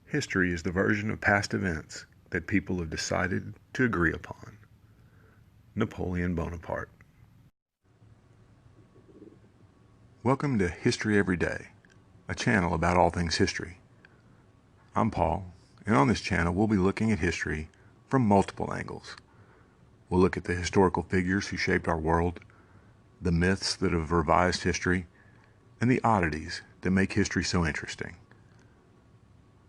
History is the version of past events that people have decided to agree upon. Napoleon Bonaparte. Welcome to History Every Day, a channel about all things history. I'm Paul, and on this channel we'll be looking at history from multiple angles. We'll look at the historical figures who shaped our world, the myths that have revised history, and the oddities that make history so interesting.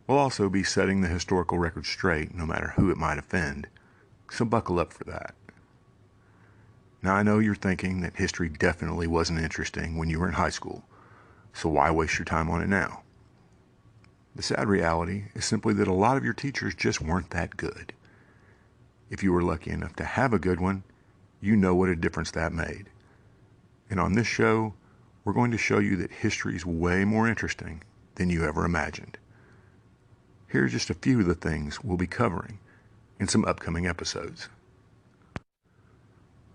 We'll also be setting the historical record straight, no matter who it might offend, so buckle up for that. Now, I know you're thinking that history definitely wasn't interesting when you were in high school, so why waste your time on it now? The sad reality is simply that a lot of your teachers just weren't that good. If you were lucky enough to have a good one, you know what a difference that made. And on this show, we're going to show you that history is way more interesting than you ever imagined. Here are just a few of the things we'll be covering in some upcoming episodes.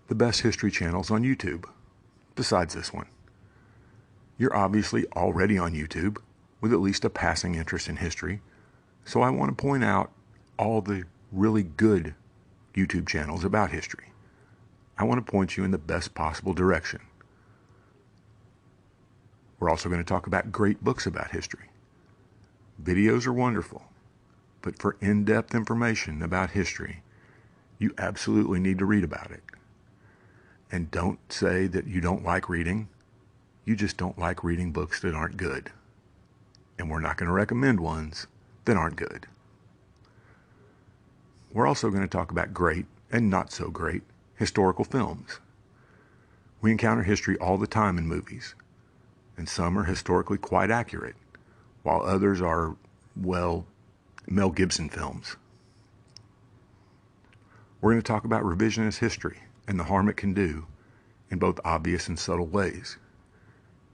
The best history channels on YouTube, besides this one. You're obviously already on YouTube with at least a passing interest in history, so I want to point out all the really good YouTube channels about history. I want to point you in the best possible direction. We're also going to talk about great books about history. Videos are wonderful, but for in-depth information about history, you absolutely need to read about it. And don't say that you don't like reading. You just don't like reading books that aren't good. And we're not going to recommend ones that aren't good. We're also going to talk about great and not so great historical films. We encounter history all the time in movies, and some are historically quite accurate, while others are, well, Mel Gibson films. We're going to talk about revisionist history and the harm it can do in both obvious and subtle ways.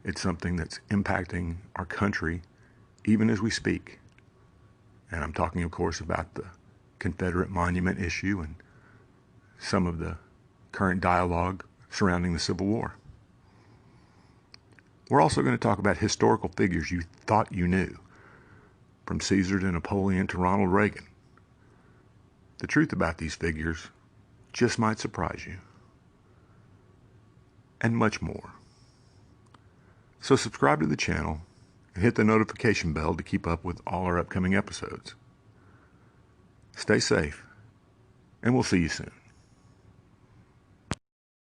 It's something that's impacting our country even as we speak. And I'm talking, of course, about the Confederate monument issue and some of the current dialogue surrounding the Civil War. We're also going to talk about historical figures you thought you knew, from Caesar to Napoleon to Ronald Reagan. The truth about these figures just might surprise you. And much more. So subscribe to the channel and hit the notification bell to keep up with all our upcoming episodes. Stay safe, and we'll see you soon.